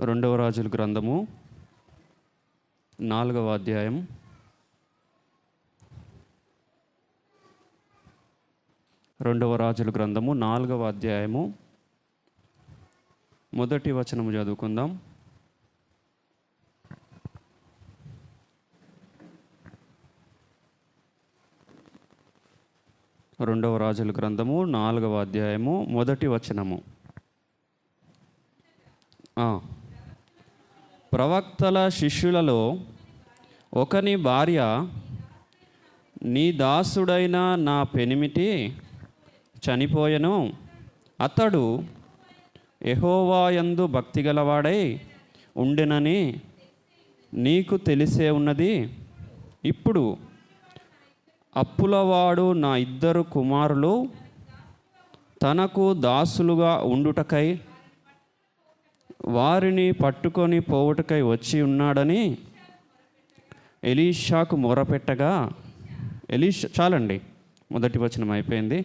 రెండవ రాజుల గ్రంథము 4వ అధ్యాయం 4వ అధ్యాయము మొదటి వచనము చదువుకుందాం. రెండవ రాజుల గ్రంథము 4వ అధ్యాయము మొదటి వచనము. ప్రవక్తల శిష్యులలో ఒకని భార్య, నీ దాసుడైన నా పెనిమిటి చనిపోయెను, అతడు యెహోవా యందు భక్తిగలవాడై ఉండెనని నీకు తెలిసే ఉన్నది. ఇప్పుడు అప్పులవాడు నా 2 కుమారులు తనకు దాసులుగా ఉండుటకై వారిని పట్టుకొని పోవుటకై వచ్చి ఉన్నాడని ఎలీషాకు మొరపెట్టగా, చాలండి, మొదటి వచనం అయిపోయింది.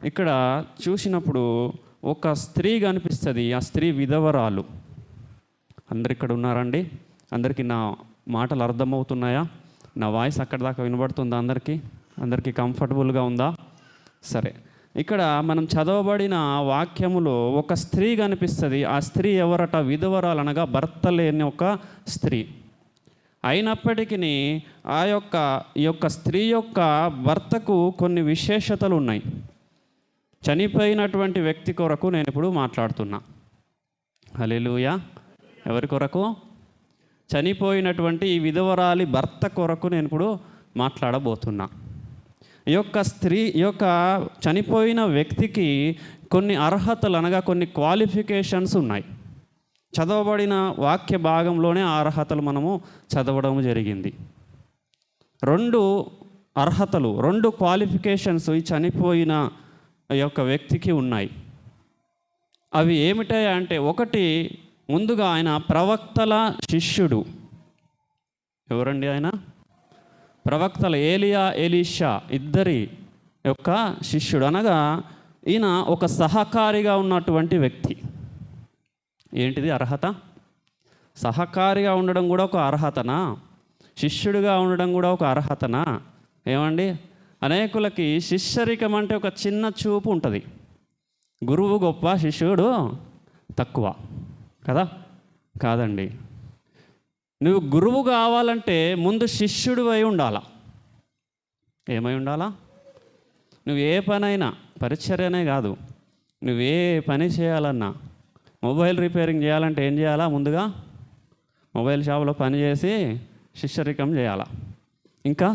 ఇక్కడ చూసినప్పుడు ఒక స్త్రీ కనిపిస్తుంది. ఆ స్త్రీ విధవరాలు. అందరు ఇక్కడ ఉన్నారండి? అందరికీ నా మాటలు అర్థమవుతున్నాయా? నా వాయిస్ అక్కడ దాకా వినబడుతుందా? అందరికీ కంఫర్టబుల్గా ఉందా? సరే, ఇక్కడ మనం చదవబడిన వాక్యములో ఒక స్త్రీ కనిపిస్తుంది. ఆ స్త్రీ ఎవరట? విధవరాలు, అనగా భర్త లేని ఒక స్త్రీ. అయినప్పటికీ ఈ యొక్క స్త్రీ యొక్క భర్తకు కొన్ని విశేషతలు ఉన్నాయి. చనిపోయినటువంటి వ్యక్తి కొరకు నేను ఇప్పుడు మాట్లాడుతున్నా. హల్లెలూయా. ఎవరి కొరకు? చనిపోయినటువంటి ఈ విధవరాలి భర్త కొరకు నేను ఇప్పుడు మాట్లాడబోతున్నా. ఈ యొక్క చనిపోయిన వ్యక్తికి కొన్ని అర్హతలు, అనగా కొన్ని క్వాలిఫికేషన్స్ ఉన్నాయి. చదవబడిన వాక్య భాగంలోనే ఆ అర్హతలు మనము చదవడం జరిగింది. 2 అర్హతలు, 2 క్వాలిఫికేషన్స్ ఈ చనిపోయిన యొక్క వ్యక్తికి ఉన్నాయి. అవి ఏమిటాయా అంటే, ఒకటి, ముందుగా ఆయన ప్రవక్తల శిష్యుడు. ఎవరండి ఆయన? ప్రవక్తల ఏలియా, ఎలీషా ఇద్దరి యొక్క శిష్యుడు, అనగా ఈయన ఒక సహకారిగా ఉన్నటువంటి వ్యక్తి. ఏంటిది అర్హత? సహకారిగా ఉండడం కూడా ఒక అర్హతనా? శిష్యుడిగా ఉండడం కూడా ఒక అర్హతనా? ఏమండి, అనేకులకి శిష్యరికం అంటే ఒక చిన్న చూపు ఉంటుంది. గురువు గొప్ప, శిష్యుడు తక్కువ కదా? కాదండి. నువ్వు గురువు కావాలంటే ముందు శిష్యుడు అయి ఉండాలా. ఏమై ఉండాలా? నువ్వు ఏ పనైనా, పరిచర్యనే కాదు, నువ్వే పని చేయాలన్నా, మొబైల్ రిపేరింగ్ చేయాలంటే ఏం చేయాలా? ముందుగా మొబైల్ షాప్లో పని చేసి శిష్యరికం చేయాలా. ఇంకా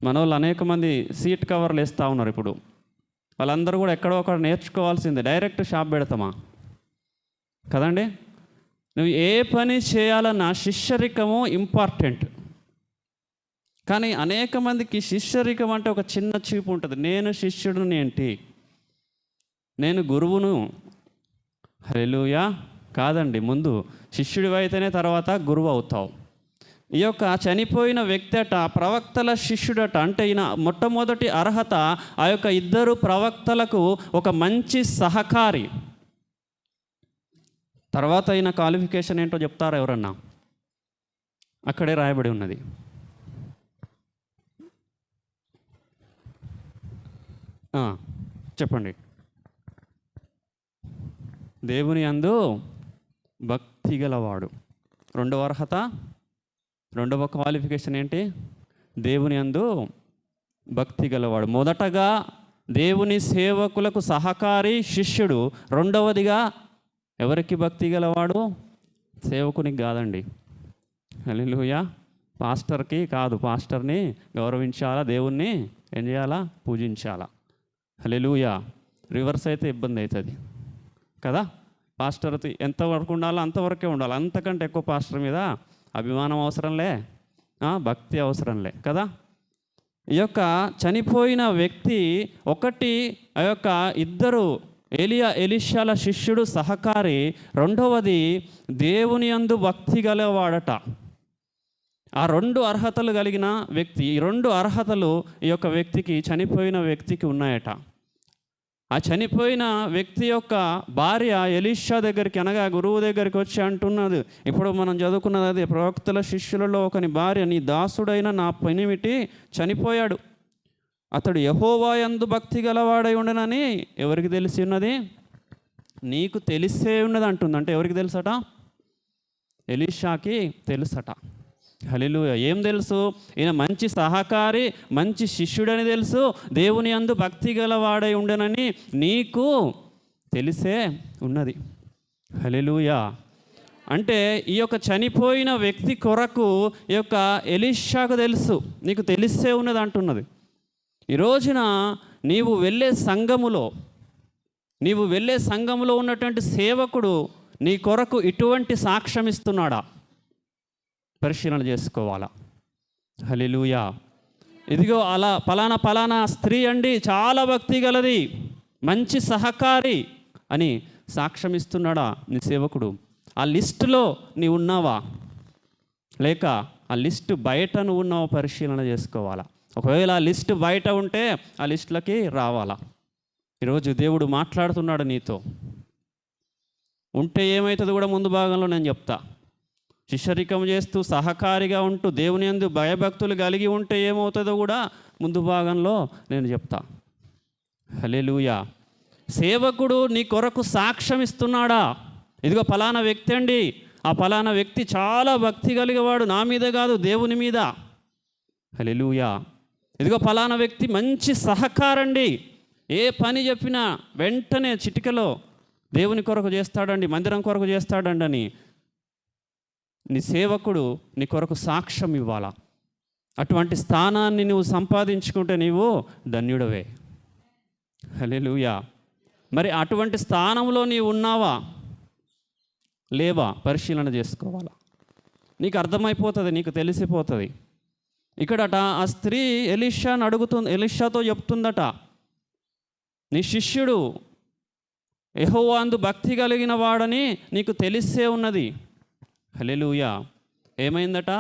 మన వాళ్ళు అనేక మంది సీట్ కవర్లు వేస్తూ ఉన్నారు. ఇప్పుడు వాళ్ళందరూ కూడా ఎక్కడో ఒకటి నేర్చుకోవాల్సిందే. Direct shop పెడతామా? కదండి. నువ్వు ఏ పని చేయాలన్నా శిష్యరికము ఇంపార్టెంట్. కానీ అనేక మందికి శిష్యరికం అంటే ఒక చిన్న చూపు ఉంటుంది. నేను శిష్యుడిని ఏంటి, నేను గురువును. హల్లెలూయా. కాదండి, ముందు శిష్యుడివి అయితేనే తర్వాత గురువు అవుతావు. ఈ యొక్క చనిపోయిన వ్యక్తి అట ప్రవక్తల శిష్యుడట. అంటే ఈయన మొట్టమొదటి అర్హత ఆ యొక్క 2 ప్రవక్తలకు ఒక మంచి సహకారి. తర్వాత అయిన క్వాలిఫికేషన్ ఏంటో చెప్తారా ఎవరన్నా? అక్కడే రాయబడి ఉన్నది. చెప్పండి. దేవుని యందు భక్తి గలవాడు. 2వ అర్హత, 2వ క్వాలిఫికేషన్ ఏంటి? దేవుని యందు భక్తి గలవాడు. మొదటగా దేవుని సేవకులకు సహకారి, శిష్యుడు. 2వదిగా ఎవరికి భక్తి గలవాడు? సేవకునికి కాదండి. హల్లెలూయా. పాస్టర్కి కాదు. పాస్టర్ని గౌరవించాలా, దేవుణ్ణి ఏం చేయాలా? పూజించాలా. హల్లెలూయా. రివర్స్ అయితే ఇబ్బంది అవుతుంది కదా? పాస్టర్ ఎంతవరకు ఉండాలో అంతవరకే ఉండాలి. అంతకంటే ఎక్కువ పాస్టర్ మీద అభిమానం అవసరంలే, భక్తి అవసరంలే కదా? ఈ యొక్క చనిపోయిన వ్యక్తి ఒకటి, ఆ యొక్క 2 ఏలియా, ఎలీషాల శిష్యుడు సహకారి. 2వది దేవుని యందు భక్తి గలవాడట. ఆ 2 అర్హతలు కలిగిన వ్యక్తి. ఈ 2 అర్హతలు ఈ యొక్క వ్యక్తికి, చనిపోయిన వ్యక్తికి ఉన్నాయట. ఆ చనిపోయిన వ్యక్తి యొక్క భార్య ఎలీషా దగ్గరికి, అనగా గురువు దగ్గరికి వచ్చి అంటున్నది, ఇప్పుడు మనం చదువుకున్నది అది, ప్రవక్తల శిష్యులలో ఒకని భార్య, నీ దాసుడైన నా పెనిమిటి చనిపోయాడు, అతడు యెహోవా యందు భక్తి గలవాడై ఉండనని ఎవరికి తెలిసి ఉన్నది? నీకు తెలిసే ఉన్నది అంటుంది. అంటే ఎవరికి తెలుసట? ఎలీషాకి తెలుసట. హల్లెలూయా. ఏం తెలుసు? ఈయన మంచి సహకారి, మంచి శిష్యుడని తెలుసు, దేవుని యందు భక్తి గలవాడై ఉండనని నీకు తెలిసే ఉన్నది. హల్లెలూయా. అంటే ఈ యొక్క చనిపోయిన వ్యక్తి కొరకు ఈ యొక్క ఎలీషాకు తెలుసు, నీకు తెలిసే ఉన్నది అంటున్నది. ఈ రోజున నీవు వెళ్ళే సంఘములో ఉన్నటువంటి సేవకుడు నీ కొరకు ఇటువంటి సాక్ష్యం ఇస్తున్నాడా? పరిశీలన చేసుకోవాలా. హల్లెలూయా. ఇదిగో అలా పలానా స్త్రీ అండి, చాలా భక్తి గలది, మంచి సహకారి అని సాక్ష్యం ఇస్తున్నాడా నీ సేవకుడు? ఆ లిస్టులో నీ ఉన్నావా, లేక ఆ లిస్టు బయట నువ్వు ఉన్నావా? పరిశీలన చేసుకోవాలా. ఒకవేళ ఆ లిస్టు బయట ఉంటే ఆ లిస్టులకి రావాలా. ఈరోజు దేవుడు మాట్లాడుతున్నాడు నీతో. ఉంటే ఏమవుతుందో కూడా ముందు భాగంలో నేను చెప్తా. శిష్యరికం చేస్తూ సహకారిగా ఉంటూ దేవుని యందు భయభక్తులు కలిగి ఉంటే ఏమవుతుందో కూడా ముందు భాగంలో నేను చెప్తా. హల్లెలూయా. సేవకుడు నీ కొరకు సాక్ష్యం ఇస్తున్నాడా? ఇదిగో పలానా వ్యక్తి అండి, ఆ పలానా వ్యక్తి చాలా భక్తి కలిగేవాడు, నా మీద కాదు దేవుని మీద. హల్లెలూయా. ఇదిగో పలానా వ్యక్తి మంచి సహకారండి, ఏ పని చెప్పినా వెంటనే చిటికలో దేవుని కొరకు చేస్తాడండి, మందిరం కొరకు చేస్తాడండి అని నీ సేవకుడు నీ కొరకు సాక్ష్యం ఇవ్వాలా. అటువంటి స్థానాన్ని నువ్వు సంపాదించుకుంటే నీవు ధన్యుడవే. హల్లెలూయా. మరి అటువంటి స్థానంలో నీవు ఉన్నావా లేవా? పరిశీలన చేసుకోవాలా. నీకు అర్థమైపోతుంది, నీకు తెలిసిపోతుంది. ఇక్కడట ఆ స్త్రీ ఎలీషాతో చెప్తుందట, నీ శిష్యుడు యెహోవా యందు భక్తి కలిగిన వాడని నీకు తెలిసే ఉన్నది. హల్లెలూయా. ఏమైందట?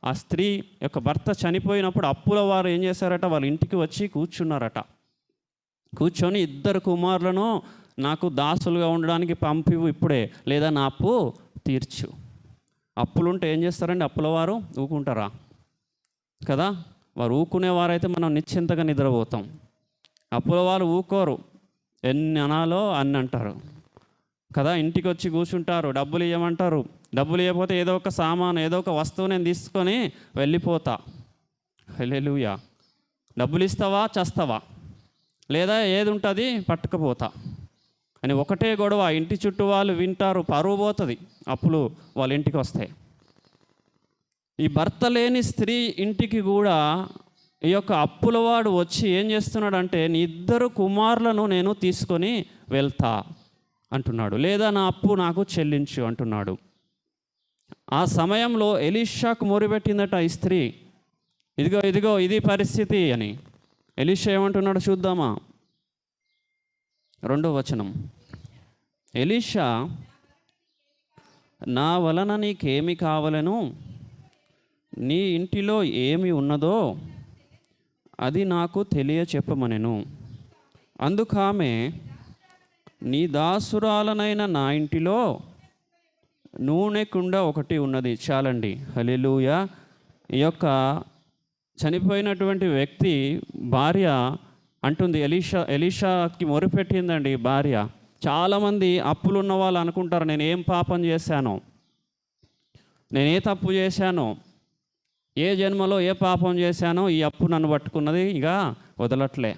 ఆ స్త్రీ యొక్క భర్త చనిపోయినప్పుడు అప్పుల వారు ఏం చేశారట? వాళ్ళ ఇంటికి వచ్చి కూర్చున్నారట. కూర్చొని, 2 కుమారులను నాకు దాసులుగా ఉండడానికి పంపివు ఇప్పుడే, లేదా నా అప్పు తీర్చు. అప్పులుంటే ఏం చేస్తారండి? అప్పుల వారు ఊకుంటారా? కదా. వారు ఊకునేవారైతే మనం నిశ్చింతగా నిద్రపోతాం. అప్పుల వారు ఊకోరు, ఎన్ని అనాలో అన్ని అంటారు కదా. ఇంటికి వచ్చి కూర్చుంటారు, డబ్బులు ఇవ్వమంటారు, డబ్బులు ఇవ్వకపోతే ఏదో ఒక సామాను, ఏదో ఒక వస్తువు నేను తీసుకొని వెళ్ళిపోతా. హల్లెలూయా. డబ్బులు ఇస్తావా చస్తావా, లేదా ఏది ఉంటుంది పట్టుకుపోతా అని ఒకటే గొడవ. ఇంటి చుట్టూ వాళ్ళు వింటారు, పరువు పోతుంది అప్పులు వాళ్ళ ఇంటికి వస్తాయి. ఈ భర్త లేని స్త్రీ ఇంటికి కూడా ఈ యొక్క అప్పులవాడు వచ్చి ఏం చేస్తున్నాడంటే, నీ 2 కుమారులను నేను తీసుకొని వెళ్తా అంటున్నాడు, లేదా నా అప్పు నాకు చెల్లించు అంటున్నాడు. ఆ సమయంలో ఎలీషాకు మొరుపెట్టిందట ఈ స్త్రీ, ఇదిగో ఇది పరిస్థితి అని. ఎలీషా ఏమంటున్నాడు చూద్దామా? 2వ వచనం. ఎలీషా, నా వలన నీకేమి కావలెను, నీ ఇంటిలో ఏమి ఉన్నదో అది నాకు తెలియచెప్పమనెను. అందుకామె, నీ దాసురాలనైన నా ఇంటిలో నూనె కుండ ఒకటి ఉన్నది, చాలండి. హల్లెలూయా. ఈ యొక్క చనిపోయినటువంటి వ్యక్తి భార్య అంటుంది, ఎలీషాకి మొరుపెట్టిందండి భార్య. చాలామంది అప్పులు ఉన్న వాళ్ళు అనుకుంటారు, నేను ఏం పాపం చేశానో, నేను ఏ తప్పు చేశానో, ఏ జన్మలో ఏ పాపం చేశానో ఈ అప్పు నన్ను పట్టుకున్నది, ఇక వదలట్లే.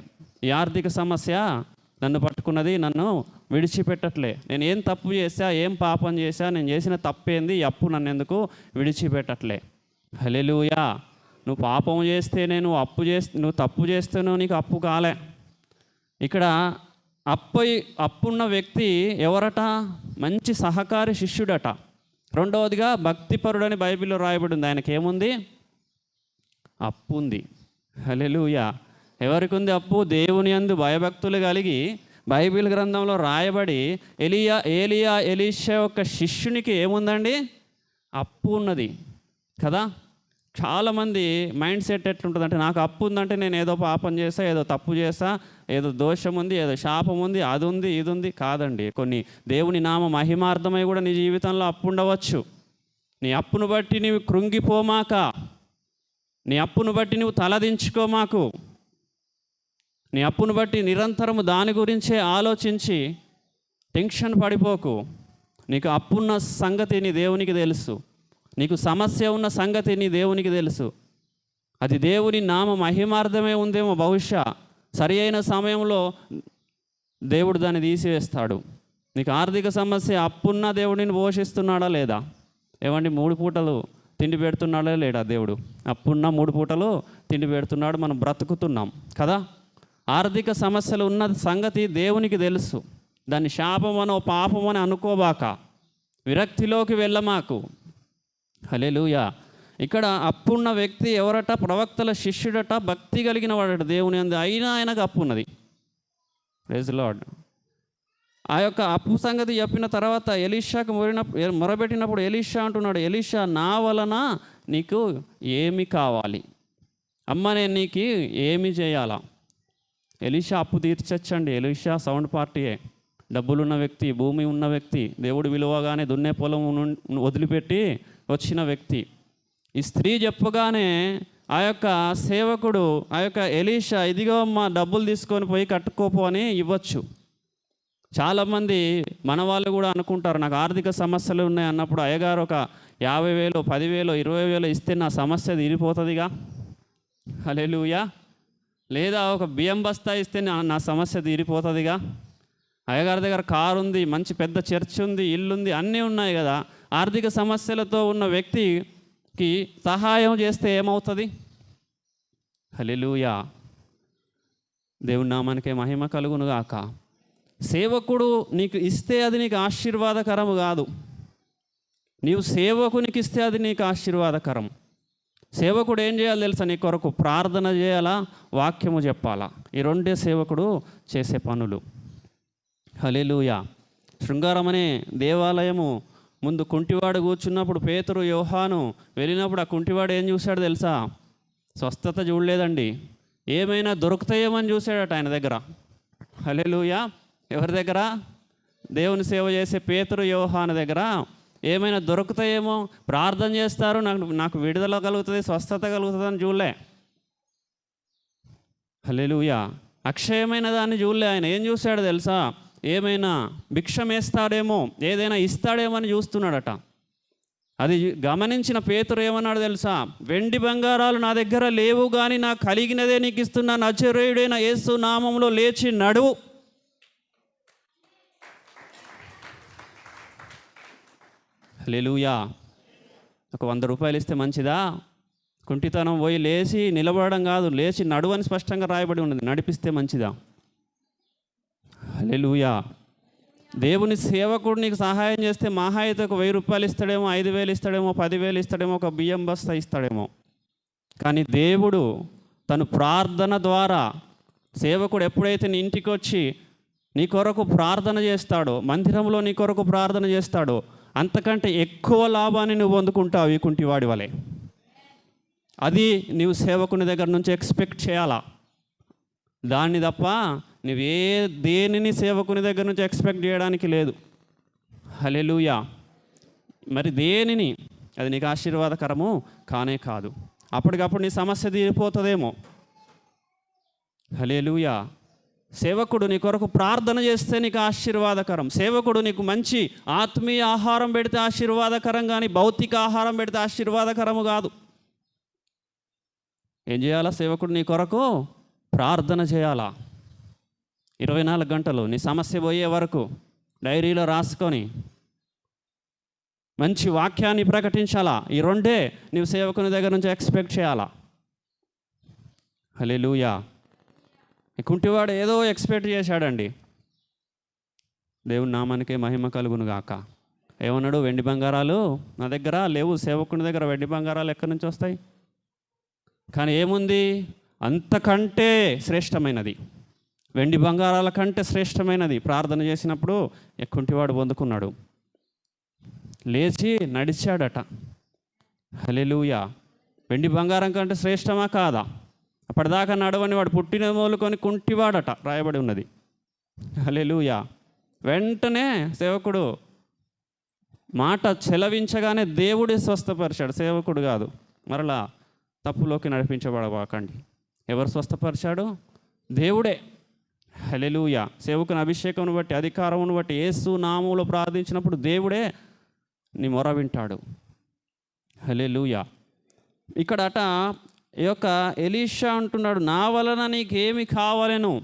ఈ ఆర్థిక సమస్య నన్ను పట్టుకున్నది, నన్ను విడిచిపెట్టట్లే. నేను ఏం తప్పు చేశా, ఏం పాపం చేశా, నేను చేసిన తప్పేంది, ఈ అప్పు నన్ను ఎందుకు విడిచిపెట్టట్లే. హల్లెలూయా. నువ్వు పాపం చేస్తేనే, నువ్వు తప్పు చేస్తేనో నీకు అప్పు కాలే. ఇక్కడ అప్పున్న వ్యక్తి ఎవరట? మంచి సహకారి శిష్యుడట. 2వదిగా భక్తిపరుడని బైబిల్లో రాయబడి ఉంది. ఆయనకి ఏముంది? అప్పు ఉంది. హల్లెలూయా. ఎవరికి ఉంది అప్పు? దేవుని యందు భయభక్తులు కలిగి బైబిల్ గ్రంథంలో రాయబడి ఎలీషా యొక్క శిష్యునికి ఏముందండి? అప్పు ఉన్నది కదా. చాలామంది మైండ్ సెట్ ఎట్లుంటుందంటే, నాకు అప్పు ఉందంటే నేను ఏదో పాపం చేస్తా, ఏదో తప్పు చేస్తా, ఏదో దోషం ఉంది, ఏదో శాపం ఉంది, అది ఉంది, ఇది ఉంది. కాదండి, కొన్ని దేవుని నామ మహిమార్థమై కూడా నీ జీవితంలో అప్పు ఉండవచ్చు. నీ అప్పును బట్టి నీవు కృంగిపోమాక, నీ అప్పును బట్టి నువ్వు తలదించుకోమాకు. నీ అప్పును బట్టి నిరంతరము దాని గురించే ఆలోచించి టెన్షన్ పడిపోకు. నీకు అప్పున్న సంగతి నీ దేవునికి తెలుసు, నీకు సమస్య ఉన్న సంగతి నీ దేవునికి తెలుసు. అది దేవుని నామ మహిమార్థమే ఉందేమో, బహుశా సరి అయిన సమయంలో దేవుడు దాన్ని తీసివేస్తాడు. నీకు ఆర్థిక సమస్య, అప్పున్న దేవుడిని పోషిస్తున్నాడా లేదా? ఏమండి, 3 పూటలు తిండి పెడుతున్నాడా లేడా దేవుడు? అప్పున్న 3 పూటలు తిండి పెడుతున్నాడు, మనం బ్రతుకుతున్నాం కదా. ఆర్థిక సమస్యలు ఉన్న సంగతి దేవునికి తెలుసు. దాన్ని శాపమనో పాపమని అనుకోబాక, విరక్తిలోకి వెళ్ళమాకు. హల్లెలూయా. ఇక్కడ అప్పున్న వ్యక్తి ఎవరట? ప్రవక్తల శిష్యుడట, భక్తి కలిగిన వాడట దేవుని అందు, అయినా ఆయనకు అప్పు ఉన్నది. Praise lord. ఆ యొక్క అప్పు సంగతి చెప్పిన తర్వాత ఎలీషాకు మొరబెట్టినప్పుడు ఎలీషా అంటున్నాడు, ఎలీషా, నా వలన నీకు ఏమి కావాలి? అమ్మ, నేను నీకు ఏమి చేయాలా? ఎలీషా అప్పు తీర్చచ్చండి. ఎలీషా సౌండ్ పార్టీయే, డబ్బులున్న వ్యక్తి, భూమి ఉన్న వ్యక్తి, దేవుడు విలువగానే దున్నే పొలం వదిలిపెట్టి వచ్చిన వ్యక్తి. ఈ స్త్రీ చెప్పగానే ఆ యొక్క సేవకుడు, ఆ యొక్క ఎలీషా, ఇదిగో అమ్మ, డబ్బులు తీసుకొని పోయి కట్టుకోపో అని ఇవ్వచ్చు. చాలామంది మన వాళ్ళు కూడా అనుకుంటారు, నాకు ఆర్థిక సమస్యలు ఉన్నాయి అన్నప్పుడు అయ్యగారు ఒక 50,000, 10,000, 20,000 ఇస్తే నా సమస్య తీరిపోతుందిగా. హల్లెలూయా. లేదా ఒక బియ్యం బస్తా ఇస్తే నా సమస్య తీరిపోతుందిగా. అయ్యగారి దగ్గర కారు ఉంది, మంచి పెద్ద చర్చ్ ఉంది, ఇల్లు ఉంది, అన్నీ ఉన్నాయి కదా. ఆర్థిక సమస్యలతో ఉన్న వ్యక్తికి సహాయం చేస్తే ఏమవుతుంది? హల్లెలూయా. దేవుని నామానికే మహిమ కలుగును గాక. సేవకుడు నీకు ఇస్తే అది నీకు ఆశీర్వాదకరము కాదు. నీవు సేవకునికి ఇస్తే అది నీకు ఆశీర్వాదకరం. సేవకుడు ఏం చేయాలి తెలుసా? నీ కొరకు ప్రార్థన చేయాలా, వాక్యము చెప్పాలా. ఈ 2 సేవకుడు చేసే పనులు. హల్లెలూయా. శృంగారం అనే దేవాలయము ముందు కుంటివాడు కూర్చున్నప్పుడు పేతురు, యోహాను వెళ్ళినప్పుడు ఆ కుంటివాడు ఏం చూశాడు తెలుసా? స్వస్థత చూడలేదండి, ఏమైనా దొరుకుతాయేమని చూశాడట ఆయన దగ్గర. హల్లెలూయా. ఎవరి దగ్గర? దేవుని సేవ చేసే పేతురు, యోహాను దగ్గర ఏమైనా దొరుకుతాయేమో, ప్రార్థన చేస్తారు, నాకు విడుదల కలుగుతుంది, స్వస్థత కలుగుతుంది అని చూడలే. హల్లెలూయా. అక్షయమైన దాన్ని చూడలే ఆయన. ఏం చూశాడు తెలుసా? ఏమైనా భిక్షం వేస్తాడేమో, ఏదైనా ఇస్తాడేమో అని చూస్తున్నాడట. అది గమనించిన పేతురు ఏమన్నాడు తెలుసా? వెండి బంగారాలు నా దగ్గర లేవు, కానీ నాకు కలిగినదే నీకు ఇస్తున్నా, నజరేయుడైన యేసు నామంలో లేచి నడువు. హల్లెలూయా. ఒక 100 రూపాయలు ఇస్తే మంచిదా? కుంటితనం పోయి లేచి నిలబడడం కాదు, లేచి నడువు అని స్పష్టంగా రాయబడి ఉన్నది. నడిపిస్తే మంచిదా? హల్లెలూయా. దేవుని సేవకుడు నీకు సహాయం చేస్తే మహా అయితే ఒక 1000 రూపాయలు ఇస్తాడేమో, 5,000 ఇస్తాడేమో, 10,000 ఇస్తాడేమో, ఒక బియ్యం బస్తా ఇస్తాడేమో. కానీ దేవుడు తను ప్రార్థన ద్వారా, సేవకుడు ఎప్పుడైతే నీ ఇంటికి వచ్చి నీ కొరకు ప్రార్థన చేస్తాడో, మందిరంలో నీ కొరకు ప్రార్థన చేస్తాడో, అంతకంటే ఎక్కువ లాభాన్ని నువ్వు పొందుకుంటావు ఈ కుంటివాడి వలె. అది నీవు సేవకుని దగ్గర నుంచి ఎక్స్పెక్ట్ చేయాలా. దాన్ని తప్ప నువ్వు దేనిని సేవకుని దగ్గర నుంచి ఎక్స్పెక్ట్ చేయడానికి లేదు. హల్లెలూయా. మరి దేనిని, అది నీకు ఆశీర్వాదకరము కానే కాదు. అప్పటికప్పుడు నీ సమస్య తీరిపోతుందేమో. హల్లెలూయా. సేవకుడు నీ కొరకు ప్రార్థన చేస్తే నీకు ఆశీర్వాదకరం. సేవకుడు నీకు మంచి ఆత్మీయ ఆహారం పెడితే ఆశీర్వాదకరం, కానీ భౌతిక ఆహారం పెడితే ఆశీర్వాదకరము కాదు. ఏం చేయాలా? సేవకుడు నీ కొరకు ప్రార్థన చేయాలా. 24 గంటలు నీ సమస్య పోయే వరకు డైరీలో రాసుకొని మంచి వాక్యాన్ని ప్రకటించాలా. ఈ 2 నీవు సేవకుని దగ్గర నుంచి ఎక్స్పెక్ట్ చేయాలా. హల్లెలూయా. కుంటివాడు ఏదో ఎక్స్పెక్ట్ చేశాడండి. దేవుని నామానికే మహిమ కలుగును గాక. ఏమన్నాడు? వెండి బంగారాలు నా దగ్గర లేవు. సేవకుని దగ్గర వెండి బంగారాలు ఎక్కడి నుంచి వస్తాయి? కానీ ఏముంది? అంతకంటే శ్రేష్టమైనది, వెండి బంగారాల కంటే శ్రేష్టమైనది ప్రార్థన చేసినప్పుడు కుంటివాడు పొందుకున్నాడు. లేచి నడిచాడట. హల్లెలూయా. వెండి బంగారం కంటే శ్రేష్టమా కాదా? అప్పటిదాకా నడవని వాడు పుట్టిన మొదలుకొని కుంటివాడట రాయబడి ఉన్నది. హల్లెలూయా. వెంటనే సేవకుడు మాట చెలవించగానే దేవుడే స్వస్థపరిచాడు, సేవకుడు కాదు. మరలా తప్పులోకి నడిపించబడవాకండి. ఎవరు స్వస్థపరిచాడు? దేవుడే. హల్లెలూయా. సేవకుని అభిషేకమును బట్టి, అధికారమును బట్టి యేసు నామములో ప్రార్థించినప్పుడు దేవుడే నీ మొర వింటాడు. హల్లెలూయా. ఇక్కడట ఈ యొక్క ఎలీషా అంటున్నాడు, నా వలన నీకేమి కావాలను.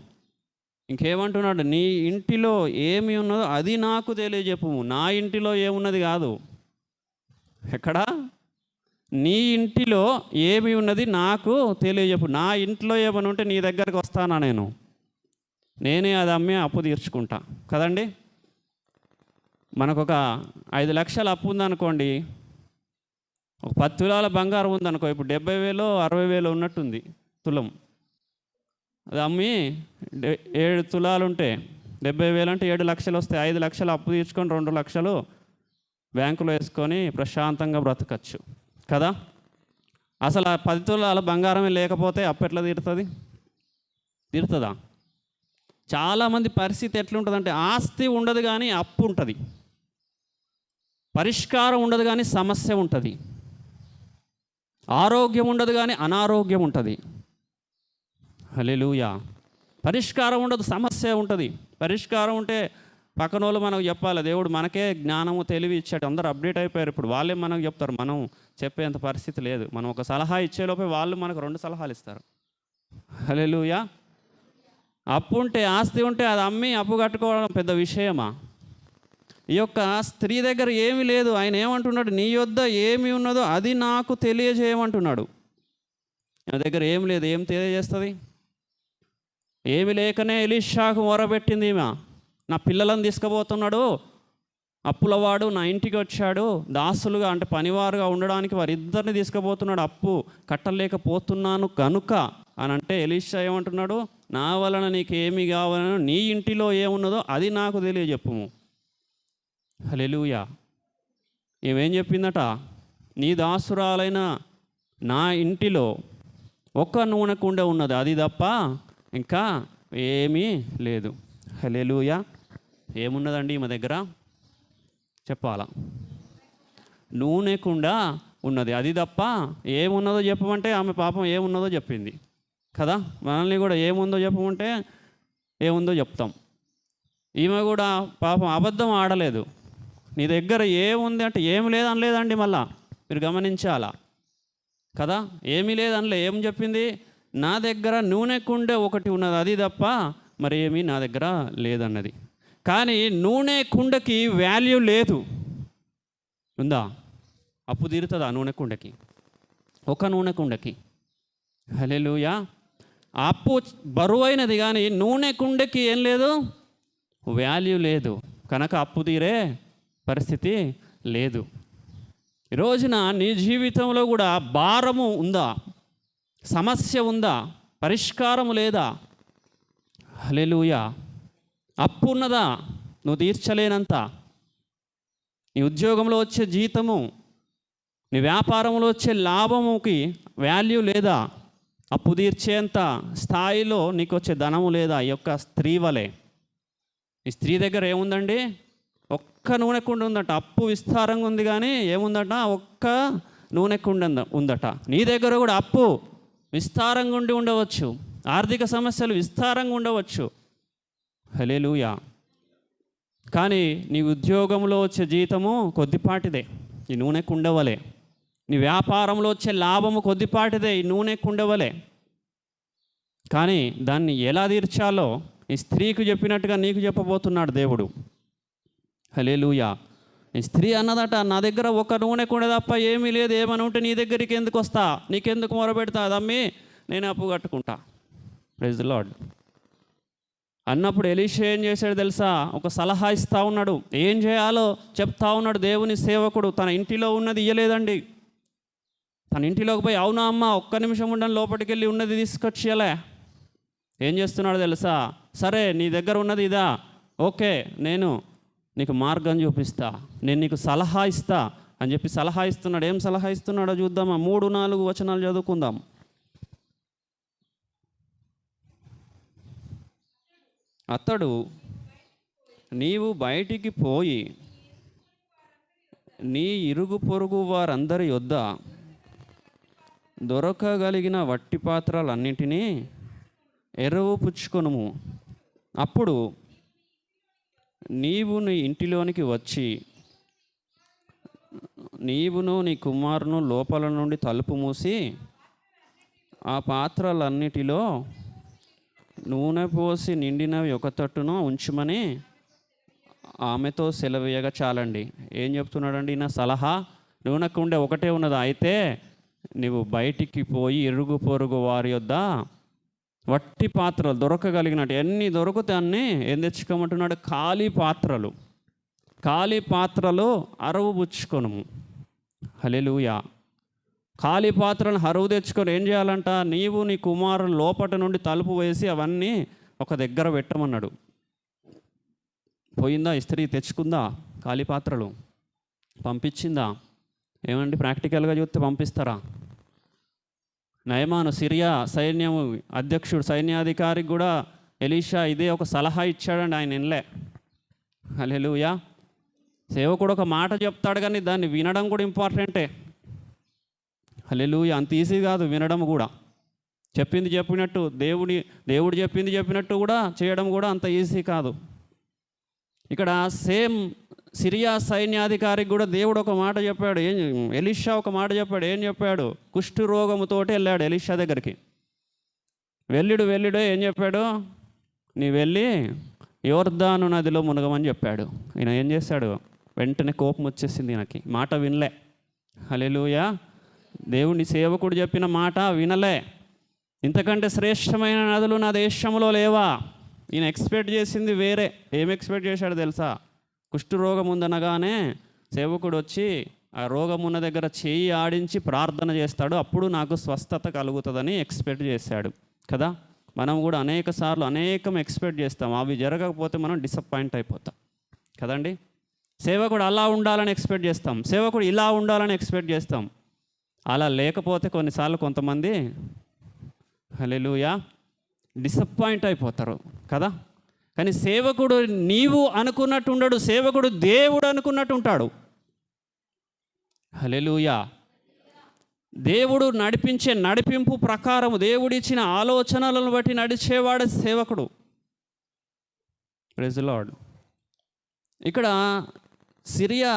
ఇంకేమంటున్నాడు? నీ ఇంటిలో ఏమి ఉన్నదో అది నాకు తెలియజెప్పుము. నా ఇంటిలో ఏమున్నది కాదు. ఎక్కడ? నీ ఇంటిలో ఏమి ఉన్నది నాకు తెలియజెప్పు. నా ఇంట్లో ఏమని ఉంటే నీ దగ్గరకు వస్తానా? నేనే అది అమ్మి అప్పు తీర్చుకుంటా కదండి. మనకు ఒక 5 లక్షల అప్పు ఉందనుకోండి, ఒక 10 తులాల బంగారం ఉందనుకో, ఇప్పుడు 70,000 60,000 ఉన్నట్టుంది తులం. అది అమ్మి 7 తులాలు ఉంటే 70,000 అంటే 7 లక్షలు వస్తాయి. 5 లక్షలు అప్పు తీర్చుకొని 2 లక్షలు బ్యాంకులో వేసుకొని ప్రశాంతంగా బ్రతకచ్చు కదా. అసలు ఆ 10 తులాల బంగారమే లేకపోతే అప్పు ఎట్లా తీరుతుందా? చాలామంది పరిస్థితి ఎట్లుంటుందంటే, ఆస్తి ఉండదు కానీ అప్పు ఉంటుంది, పరిష్కారం ఉండదు కానీ సమస్య ఉంటుంది, ఆరోగ్యం ఉండదు కానీ అనారోగ్యం ఉంటుంది. హల్లెలూయా. పరిష్కారం ఉండదు, సమస్య ఉంటుంది. పరిష్కారం ఉంటే పక్కన వాళ్ళు మనకు చెప్పాలి. దేవుడు మనకే జ్ఞానము తెలివి ఇచ్చాడు. అందరూ అప్డేట్ అయిపోయారు. ఇప్పుడు వాళ్ళే మనకు చెప్తారు, మనం చెప్పేంత పరిస్థితి లేదు. మనం ఒక సలహా ఇచ్చేలోపే వాళ్ళు మనకు 2 సలహాలు ఇస్తారు. హల్లెలూయా. అప్పు ఉంటే, ఆస్తి ఉంటే అది అమ్మి అప్పు కట్టుకోవడం పెద్ద విషయమా? ఈ యొక్క స్త్రీ దగ్గర ఏమీ లేదు. ఆయన ఏమంటున్నాడు? నీ యొద్ద ఏమి ఉన్నదో అది నాకు తెలియజేయమంటున్నాడు. నా దగ్గర ఏం లేదు, ఏం తెలియజేస్తుంది? ఏమి లేకనే ఎలీషాకు మొరబెట్టింది ఈమె. నా పిల్లలను తీసుకుపోతున్నాడు, అప్పులవాడు నా ఇంటికి వచ్చాడు, దాసులుగా అంటే పనివారుగా ఉండడానికి వారిద్దరిని తీసుకుపోతున్నాడు, అప్పు కట్టలేకపోతున్నాను కనుక అని అంటే ఎలీషా ఏమంటున్నాడు? నా వలన నీకేమి కావాలను, నీ ఇంటిలో ఏమున్నదో అది నాకు తెలియజెప్పుము. హల్లెలూయా. ఏమేం చెప్పిందట? నీ దాసురాలైన నా ఇంటిలో ఒక్క నూనె కుండ ఉన్నది, అది తప్ప ఇంకా ఏమీ లేదు. హల్లెలూయా. ఏమున్నదండి ఈమె దగ్గర? చెప్పాలా? నూనె కుండ ఉన్నది, అది తప్ప ఏమున్నదో చెప్పమంటే ఆమె పాపం ఏమున్నదో చెప్పింది కదా. మనల్ని కూడా ఏముందో చెప్పమంటే ఏముందో చెప్తాం. ఈమె కూడా పాపం అబద్ధం ఆడలేదు. నీ దగ్గర ఏముంది అంటే ఏమి లేదనలేదండి. మళ్ళా మీరు గమనించాలా కదా. ఏమీ లేదనలే. ఏం చెప్పింది? నా దగ్గర నూనె కుండ ఒకటి ఉన్నది, అది తప్ప మరి ఏమీ నా దగ్గర లేదన్నది. కానీ నూనె కుండకి వాల్యూ లేదు. ఉందా? అప్పు తీరుతుందా నూనె కుండకి? ఒక నూనె కుండకి? హల్లెలూయా. అప్పు బరువైనది కానీ నూనె కుండకి ఏం లేదు, వాల్యూ లేదు. కనుక అప్పు తీరే పరిస్థితి లేదు. ఈ రోజున నీ జీవితంలో కూడా భారము ఉందా? సమస్య ఉందా? పరిష్కారము లేదా? హల్లెలూయా. అప్పు ఉన్నదా? నువ్వు తీర్చలేనంత. నీ ఉద్యోగంలో వచ్చే జీతము, నీ వ్యాపారంలో వచ్చే లాభముకి వాల్యూ లేదా? అప్పు తీర్చేంత స్థాయిలో నీకు వచ్చే ధనము లేదా? ఈ యొక్క స్త్రీ వలె. ఈ స్త్రీ దగ్గర ఏముందండి? ఒక్క నూనె కుండ ఉందట. అప్పు విస్తారంగా ఉంది కానీ ఏముందట? ఒక్క నూనె కుండ ఉందట. నీ దగ్గర కూడా అప్పు విస్తారంగా ఉండి ఉండవచ్చు, ఆర్థిక సమస్యలు విస్తారంగా ఉండవచ్చు. హల్లెలూయా. కానీ నీ ఉద్యోగంలో వచ్చే జీతము కొద్దిపాటిదే, ఈ నూనె కుండవలే. నీ వ్యాపారంలో వచ్చే లాభము కొద్దిపాటిదే, ఈ నూనె కుండవలే. కానీ దాన్ని ఎలా తీర్చాలో ఈ స్త్రీకి చెప్పినట్టుగా నీకు చెప్పబోతున్నాడు దేవుడు. హల్లెలూయా. ఈ స్త్రీ అన్నదట, నా దగ్గర ఒక నూనె కుండ తప్ప ఏమీ లేదు, ఏమని ఉంటే నీ దగ్గరికి ఎందుకు వస్తా, నీకెందుకు మొరబెడతా, అదమ్మి నేను అప్పు కట్టుకుంటా. Praise the lord. అన్నప్పుడు ఎలీషా ఏం చేశాడు తెలుసా? ఒక సలహా ఇస్తూ ఉన్నాడు, ఏం చేయాలో చెప్తా ఉన్నాడు. దేవుని సేవకుడు తన ఇంటిలో ఉన్నది ఇయ్యలేదండి. తన ఇంటిలోకి పోయి, అవునా అమ్మ ఒక్క నిమిషం ఉండని లోపలికి వెళ్ళి ఉన్నది తీసుకొచ్చేయలే. ఏం చేస్తున్నాడు తెలుసా? సరే నీ దగ్గర ఉన్నది ఇదా, ఓకే, నేను నీకు మార్గం చూపిస్తా, నేను నీకు సలహా ఇస్తా, అని చెప్పి సలహా ఇస్తున్నాడు. ఏం సలహా ఇస్తున్నాడో చూద్దామా? 3-4 వచనాలు చదువుకుందాం. అతడు, నీవు బయటికి పోయి నీ ఇరుగు పొరుగు వారందరి యొద్ద దొరకగలిగిన వట్టి పాత్రలన్నింటినీ ఎరువు పుచ్చుకొనుము. అప్పుడు నీవు నీ ఇంటిలోనికి వచ్చి నీవును నీ కుమారును లోపల నుండి తలుపు మూసి ఆ పాత్రలన్నిటిలో నూనె పోసి నిండినవి ఒక తట్టును ఉంచుమని ఆమెతో సెలవేయగా చాలండి. ఏం చెప్తున్నాడండి నా సలహా? నూనెకు ఉండే ఒకటే ఉన్నది. అయితే నువ్వు బయటికి పోయి ఇరుగు పొరుగు వారి యొద్ద వట్టి పాత్రలు దొరకగలిగినట్టు ఎన్ని దొరికితే అన్నీ ఏం తెచ్చుకోమంటున్నాడు? ఖాళీ పాత్రలు అరువు పుచ్చుకొనుము. హల్లెలూయా. ఖాళీ పాత్రలను అరువు తెచ్చుకొని ఏం చేయాలంట? నీవు నీ కుమారుడు లోపట నుండి తలుపు వేసి అవన్నీ ఒక దగ్గర పెట్టమన్నాడు. పోయిందా ఇస్త్రీ? తెచ్చుకుందా ఖాళీ పాత్రలు? పంపించిందా? ఏమండి ప్రాక్టికల్గా చూస్తే పంపిస్తారా? నయమాను సిరియా సైన్యం అధ్యక్షుడు సైన్యాధికారికి కూడా ఎలీషా ఇదే ఒక సలహా ఇచ్చాడండి. ఆయన వినలే. హల్లెలూయా. సేవకుడు ఒక మాట చెప్తాడు కానీ దాన్ని వినడం కూడా ఇంపార్టెంటే. హల్లెలూయా. అంత ఈజీ కాదు వినడం కూడా. చెప్పింది చెప్పినట్టు దేవుడు చెప్పింది చెప్పినట్టు కూడా చేయడం కూడా అంత ఈజీ కాదు. ఇక్కడ సేమ్ సిరియా సైన్యాధికారికి కూడా దేవుడు ఒక మాట చెప్పాడు. ఎలీషా ఒక మాట చెప్పాడు. ఏం చెప్పాడు? కుష్టు రోగముతోటి వెళ్ళాడు ఎలీషా దగ్గరికి. వెళ్ళుడు ఏం చెప్పాడు? నీ వెళ్ళి యోర్దాను నదిలో మునగమని చెప్పాడు. ఈయన ఏం చేశాడు? వెంటనే కోపం వచ్చేసింది ఈయనకి. మాట వినలే. హల్లెలూయా. దేవుని సేవకుడు చెప్పిన మాట వినలే. ఇంతకంటే శ్రేష్టమైన నదులు నా దేశంలో లేవా? ఈయన ఎక్స్పెక్ట్ చేసింది వేరే. ఏం ఎక్స్పెక్ట్ చేశాడు తెలుసా? కుష్ఠరోగం ఉందనగానే సేవకుడు వచ్చి ఆ రోగం ఉన్న దగ్గర చేయి ఆడించి ప్రార్థన చేస్తాడు, అప్పుడు నాకు స్వస్థత కలుగుతుందని ఎక్స్పెక్ట్ చేశాడు కదా. మనం కూడా అనేకం ఎక్స్పెక్ట్ చేస్తాం. అవి జరగకపోతే మనం డిసప్పాయింట్ అయిపోతాం కదండి. సేవకుడు అలా ఉండాలని ఎక్స్పెక్ట్ చేస్తాం, సేవకుడు ఇలా ఉండాలని ఎక్స్పెక్ట్ చేస్తాం. అలా లేకపోతే కొన్నిసార్లు కొంతమంది హల్లెలూయా డిసప్పాయింట్ అయిపోతారు కదా. కానీ సేవకుడు నీవు అనుకున్నట్టు ఉండడు, సేవకుడు దేవుడు అనుకున్నట్టు ఉంటాడు. హల్లెలూయా. దేవుడు నడిపించే నడిపింపు ప్రకారము దేవుడిచ్చిన ఆలోచనలను బట్టి నడిచేవాడు సేవకుడు. Praise the lord. ఇక్కడ సిరియా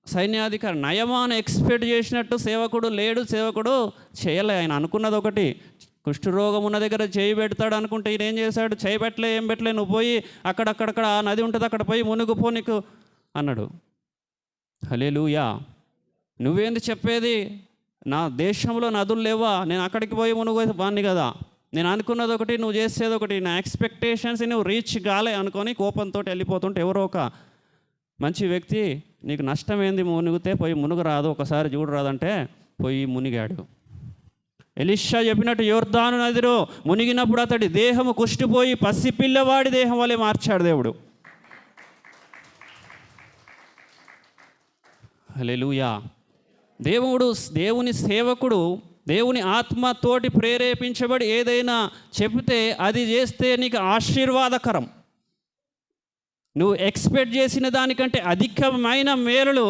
సైన్యాధికారి నయమాను ఎక్స్పెక్ట్ చేసినట్టు సేవకుడు లేడు, సేవకుడు చేయలే. ఆయన అనుకున్నది ఒకటి, కుష్ఠరోగం ఉన్న దగ్గర చేయి పెడతాడు అనుకుంటే ఈయన ఏం చేశాడు? చేయి పెట్టలే, ఏం పెట్టలే, నువ్వు పోయి అక్కడక్కడ ఆ నది ఉంటుంది అక్కడ పోయి మునుగుపో నీకు అన్నాడు. హల్లెలూయా. నువ్వేంది చెప్పేది? నా దేశంలో నదులు లేవా? నేను అక్కడికి పోయి మునుగువాన్ని కదా. నేను అనుకున్నది ఒకటి, నువ్వు చేసేది ఒకటి. నా ఎక్స్పెక్టేషన్స్ నువ్వు రీచ్ కాలే అనుకొని కోపంతో వెళ్ళిపోతుంటే ఎవరో ఒక మంచి వ్యక్తి నీకు నష్టం ఏంది మునిగితే పోయి మునుగరాదు, ఒకసారి చూడరాదంటే పోయి మునిగాడు. ఎలీషా చెప్పినట్టు యోర్దాను నదిలో మునిగినప్పుడు అతడి దేహము కుష్టిపోయి పసిపిల్లవాడి దేహం వలె మార్చాడు దేవుడు. హల్లెలూయా. దేవుని సేవకుడు దేవుని ఆత్మతోటి ప్రేరేపించబడి ఏదైనా చెబితే అది చేస్తే నీకు ఆశీర్వాదకరం. నువ్వు ఎక్స్పెక్ట్ చేసిన దానికంటే అధికమైన మేలులు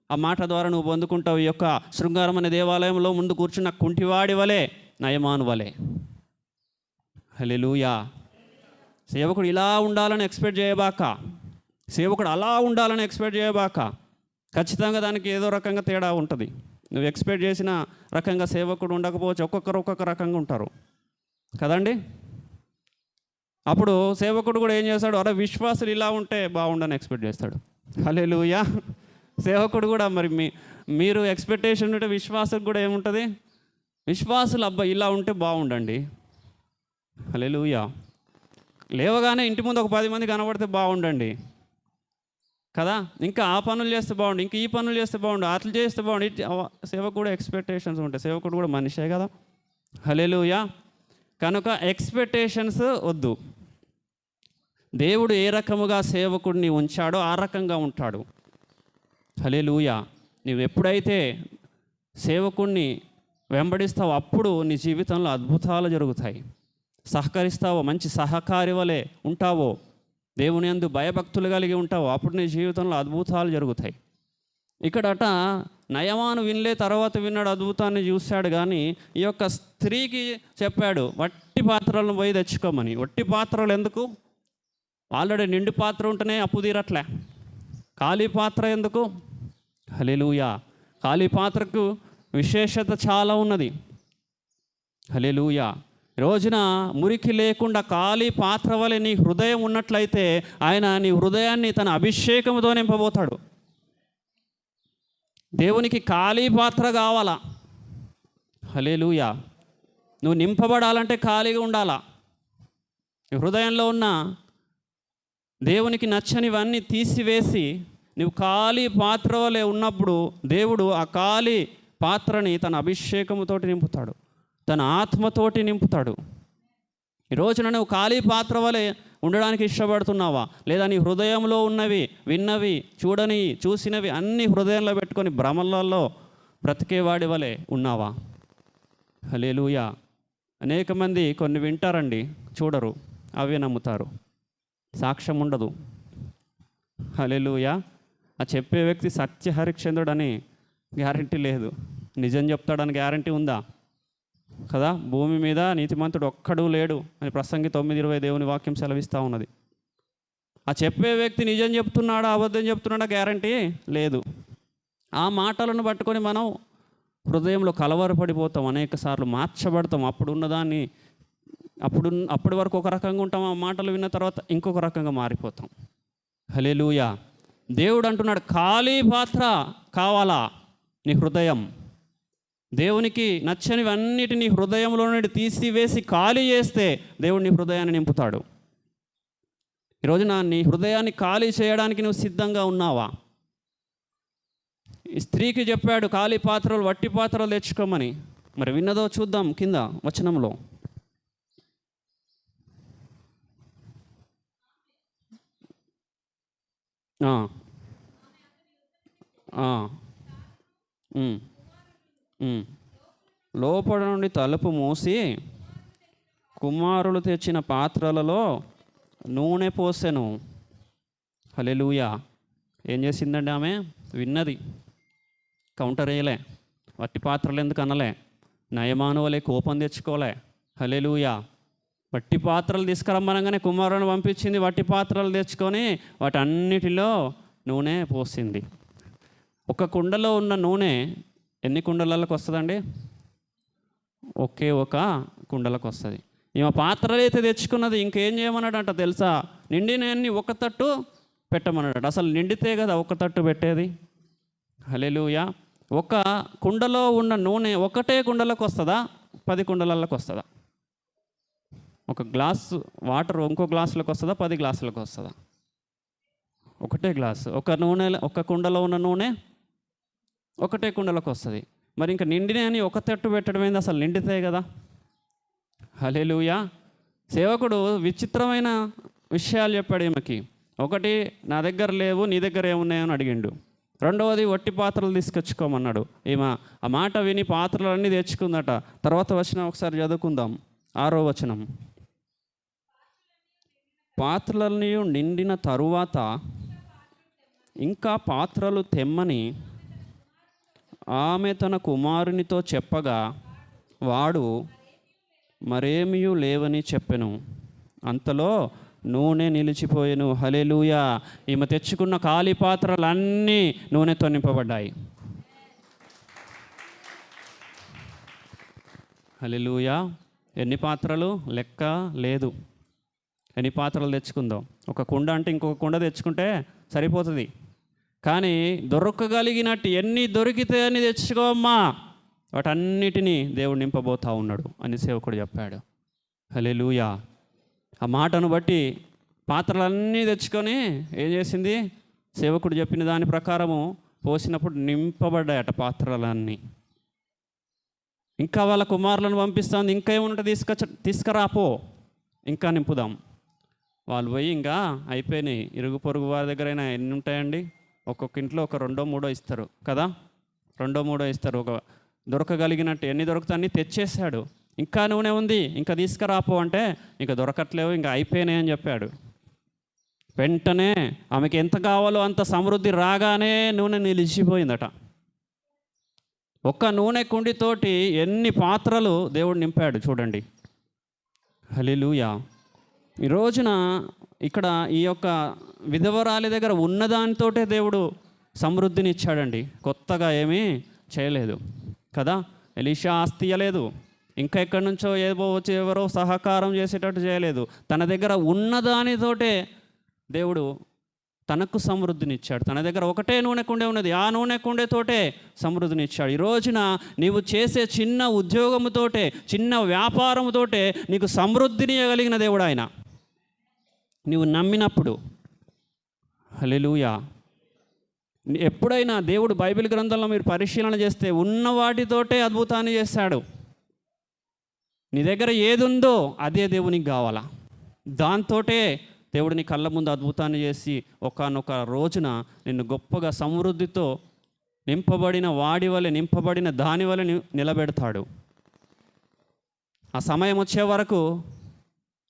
ఆ మాట ద్వారా నువ్వు పొందుకుంటావు. ఈ యొక్క శృంగారం అనే దేవాలయంలో ముందు కూర్చున్న కుంటివాడి వలె, నయమాను వలె. హల్లెలూయా. సేవకుడు ఇలా ఉండాలని ఎక్స్పెక్ట్ చేయబాక, సేవకుడు అలా ఉండాలని ఎక్స్పెక్ట్ చేయబాక. ఖచ్చితంగా దానికి ఏదో రకంగా తేడా ఉంటుంది. నువ్వు ఎక్స్పెక్ట్ చేసిన రకంగా సేవకుడు ఉండకపోవచ్చు, ఒక్కొక్క రకంగా ఉంటారు కదండి. అప్పుడు సేవకుడు కూడా ఏం చేస్తాడు? అరే విశ్వాసులు ఇలా ఉంటే బాగుండని ఎక్స్పెక్ట్ చేస్తాడు. హల్లెలూయా. సేవకుడు కూడా మరి మీరు ఎక్స్పెక్టేషన్ ఉంటే విశ్వాసులకు కూడా ఏముంటుంది? విశ్వాసులు అబ్బా ఇలా ఉంటే బాగుండండి. హల్లెలూయా. లేవగానే ఇంటి ముందు ఒక 10 మంది కనబడితే బాగుండండి కదా. ఇంకా ఆ పనులు చేస్తే బాగుండు, ఇంకా ఈ పనులు చేస్తే బాగుండు, అట్లా చేస్తే బాగుండు. సేవకుడు కూడా ఎక్స్పెక్టేషన్స్ ఉంటాయి. సేవకుడు కూడా మనిషే కదా. హల్లెలూయా. కనుక ఎక్స్పెక్టేషన్స్ వద్దు. దేవుడు ఏ రకముగా సేవకుడిని ఉంచాడో ఆ రకంగా ఉంటాడు. హల్లెలూయా. నువ్వు ఎప్పుడైతే సేవకుణ్ణి వెంబడిస్తావో అప్పుడు నీ జీవితంలో అద్భుతాలు జరుగుతాయి. సహకరిస్తావో, మంచి సహకారి వలె ఉంటావో, దేవుని యందు భయభక్తులు కలిగి ఉంటావో, అప్పుడు నీ జీవితంలో అద్భుతాలు జరుగుతాయి. ఇక్కడట నయమాను వినలే, తర్వాత విన్నాడు, అద్భుతాన్ని చూశాడు. కానీ ఈ యొక్క స్త్రీకి చెప్పాడు వట్టి పాత్రలను పోయి తెచ్చుకోమని. వట్టి పాత్రలు ఎందుకు? ఆల్రెడీ నిండు పాత్ర ఉంటేనే అప్పు తీరట్లే, ఖాళీ పాత్ర ఎందుకు? హల్లెలూయా. ఖాళీ పాత్రకు విశేషత చాలా ఉన్నది. హల్లెలూయా. రోజున మురికి లేకుండా ఖాళీ పాత్ర వలె నీ హృదయం ఉన్నట్లయితే ఆయన నీ హృదయాన్ని తన అభిషేకంతో నింపబోతాడు. దేవునికి ఖాళీ పాత్ర కావాలా? హల్లెలూయా. నువ్వు నింపబడాలంటే ఖాళీగా ఉండాలా. హృదయంలో ఉన్న దేవునికి నచ్చనివన్నీ తీసివేసి నువ్వు ఖాళీ పాత్ర వలె ఉన్నప్పుడు దేవుడు ఆ ఖాళీ పాత్రని తన అభిషేకముతోటి నింపుతాడు, తన ఆత్మతోటి నింపుతాడు. ఈ రోజున నువ్వు ఖాళీ పాత్ర వలె ఉండడానికి ఇష్టపడుతున్నావా? లేదా నీ హృదయంలో ఉన్నవి, విన్నవి, చూసినవి అన్నీ హృదయంలో పెట్టుకొని భ్రమలలో బ్రతికేవాడి వలె ఉన్నావా? హల్లెలూయా. అనేక మంది కొన్ని వింటారండి, చూడరు, అవే నమ్ముతారు, సాక్ష్యం ఉండదు. హల్లెలూయా. ఆ చెప్పే వ్యక్తి సత్య హరిశ్చంద్రుడని గ్యారంటీ లేదు, నిజం చెప్తాడని గ్యారంటీ ఉందా? కదా. భూమి మీద నీతిమంతుడు ఒక్కడు లేడు అని ప్రసంగి 9:20 దేవుని వాక్యం సెలవిస్తూ ఉన్నది. ఆ చెప్పే వ్యక్తి నిజం చెప్తున్నాడా అబద్ధం చెప్తున్నాడా గ్యారంటీ లేదు. ఆ మాటలను పట్టుకొని మనం హృదయంలో కలవరపడిపోతాం, అనేక సార్లు మార్చబడతాం. అప్పటి వరకు ఒక రకంగా ఉంటాం, ఆ మాటలు విన్న తర్వాత ఇంకొక రకంగా మారిపోతాం. హల్లెలూయా. దేవుడు అంటున్నాడు ఖాళీ పాత్ర కావాలా? నీ హృదయం. దేవునికి నచ్చనివన్నిటినీ హృదయంలో నుండి తీసివేసి ఖాళీ చేస్తే దేవుడు నీ హృదయాన్ని నింపుతాడు. ఈరోజున నీ హృదయాన్ని ఖాళీ చేయడానికి నువ్వు సిద్ధంగా ఉన్నావా? ఈ స్త్రీకి చెప్పాడు ఖాళీ పాత్రలు, వట్టి పాత్రలు తెచ్చుకోమని. మరి విన్నదో చూద్దాం కింద వచనంలో. లోపల నుండి తలుపు మూసి కుమారులు తెచ్చిన పాత్రలలో నూనె పోసెను. హల్లెలూయా. ఏం చేసిందండి ఆమె? విన్నది, కౌంటర్ వేయలే. వట్టి పాత్రలు ఎందుకు అనలే, నయమాను వలె కోపం తెచ్చుకోలే. హల్లెలూయా. వట్టి పాత్రలు తీసుకురమ్మనగానే కుమారులను పంపించింది, వట్టి పాత్రలు తెచ్చుకొని వాటన్నిటిలో నూనె పోసింది. ఒక కుండలో ఉన్న నూనె ఎన్ని కుండలకు వస్తుందండి? ఒకే ఒక కుండలకు వస్తుంది. ఈమె పాత్రలు అయితే తెచ్చుకున్నది, ఇంకేం చేయమన్నాడంట తెలుసా? నిండినన్ని ఒక తట్టు పెట్టమన్నాడు. అసలు నిండితే కదా ఒక తట్టు పెట్టేది. హల్లెలూయా. ఒక కుండలో ఉన్న నూనె ఒకటే కుండలకు వస్తుందా, 10 కుండలకు వస్తుందా? ఒక గ్లాసు వాటర్ ఇంకో గ్లాసులకు వస్తుందా, 10 గ్లాసులకు వస్తుందా? ఒకటే గ్లాసు. ఒక కుండలో ఉన్న నూనె ఒకటే కుండలకు వస్తుంది. మరి ఇంకా నిండినే అని ఒక తట్టు పెట్టడం ఏంది? అసలు నిండితే కదా. హల్లెలూయా. సేవకుడు విచిత్రమైన విషయాలు చెప్పాడు ఈమెకి. ఒకటి, నా దగ్గర లేవు, నీ దగ్గర ఏమున్నాయని అడిగిండు. రెండవది, వట్టి పాత్రలు తీసుకొచ్చుకోమన్నాడు. ఈమె ఆ మాట విని పాత్రలన్నీ తెచ్చుకుందట. తర్వాత వచనం ఒకసారి చదువుకుందాం, 6వ వచనం. పాత్రలన్నీ నిండిన తరువాత ఇంకా పాత్రలు తెమ్మని ఆమె తన కుమారునితో చెప్పగా వాడు మరేమీ లేవని చెప్పెను. అంతలో నూనె నిలిచిపోయెను. హల్లెలూయా. ఈమె తెచ్చుకున్న ఖాళీ పాత్రలన్నీ నూనెతో నింపబడ్డాయి. హల్లెలూయా. ఎన్ని పాత్రలు లెక్క లేదు. ఎన్ని పాత్రలు తెచ్చుకుందాం. ఒక కుండ అంటే ఇంకొక కుండ తెచ్చుకుంటే సరిపోతుంది. కానీ దొరకగలిగినట్టు ఎన్ని దొరికితే అన్ని తెచ్చుకోమ్మా, వాటన్నిటినీ దేవుడు నింపబోతా ఉన్నాడు అని సేవకుడు చెప్పాడు. హల్లెలూయా. ఆ మాటను బట్టి పాత్రలన్నీ తెచ్చుకొని ఏం చేసింది? సేవకుడు చెప్పిన దాని ప్రకారము పోసినప్పుడు నింపబడ్డాయట పాత్రలన్నీ. ఇంకా వాళ్ళ కుమారులను పంపిస్తుంది, ఇంకా ఏముంటే తీసుకురాపో, ఇంకా నింపుదాం. వాళ్ళు పోయి ఇంకా అయిపోయినాయి. ఇరుగు పొరుగు వారి దగ్గరైనా ఎన్ని ఉంటాయండి? ఒక్కొక్క ఇంట్లో ఒక 2, 3 ఇస్తారు కదా. రెండో మూడో ఇస్తారు. ఒక దొరకగలిగినట్టు ఎన్ని దొరుకుతా అన్నీ తెచ్చేసాడు. ఇంకా నూనె ఉంది, ఇంకా తీసుకురాపో అంటే ఇంకా దొరకట్లేవు, ఇంకా అయిపోయినాయి అని చెప్పాడు. వెంటనే ఆమెకి ఎంత కావాలో అంత సమృద్ధి రాగానే నూనె నిలిచిపోయిందట. ఒక్క నూనె కుండితోటి ఎన్ని పాత్రలు దేవుడు నింపాడు చూడండి. హల్లెలూయా. ఈ రోజున ఇక్కడ ఈ యొక్క విధవరాలి దగ్గర ఉన్నదానితోటే దేవుడు సమృద్ధిని ఇచ్చాడండి. కొత్తగా ఏమీ చేయలేదు కదా. ఎలీషా ఆస్తి ఇయ్యలేదు, ఇంకా ఎక్కడి నుంచో ఏవో వచ్చి ఎవరో సహకారం చేసేటట్టు చేయలేదు. తన దగ్గర ఉన్నదానితోటే దేవుడు తనకు సమృద్ధిని ఇచ్చాడు. తన దగ్గర ఒకటే నూనె కుండే ఉన్నది, ఆ నూనె కుండేతోటే సమృద్ధిని ఇచ్చాడు. ఈ రోజున నీవు చేసే చిన్న ఉద్యోగముతోటే, చిన్న వ్యాపారముతోటే నీకు సమృద్ధిని ఇవ్వగలిగిన దేవుడు ఆయన, నీవు నమ్మినప్పుడు. హల్లెలూయా. ఎప్పుడైనా దేవుడు బైబిల్ గ్రంథంలో మీరు పరిశీలన చేస్తే ఉన్న వాటితోటే అద్భుతాన్ని చేశాడు. నీ దగ్గర ఏది ఉందో అదే దేవునికి కావాలా, దాంతోటే దేవుడు నీ కళ్ళ ముందు అద్భుతాన్ని చేసి ఒకానొక రోజున నిన్ను గొప్పగా సమృద్ధితో నింపబడిన వాడి వలె, నింపబడిన దాని వలె నిలబెడతాడు. ఆ సమయం వచ్చే వరకు